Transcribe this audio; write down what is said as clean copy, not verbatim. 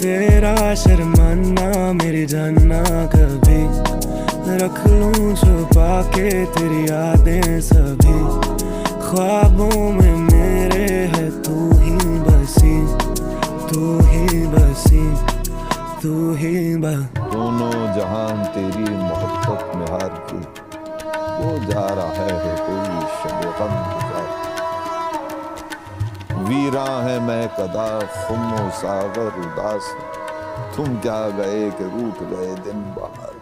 तेरा शर्माना मेरी जानना कभी रख लूं छुपा के तेरी यादें सभी। ख्वाबों में मेरे है तू ही बसी, तू ही बसी, तू ही दोनों जहान तेरी मोहब्बत में हार के वो जा रहा है कोई शब गम गुजार। वीरा है मैं कदा खुम सागर उदास, तुम क्या गए कि रूठ गए दिन बाहर।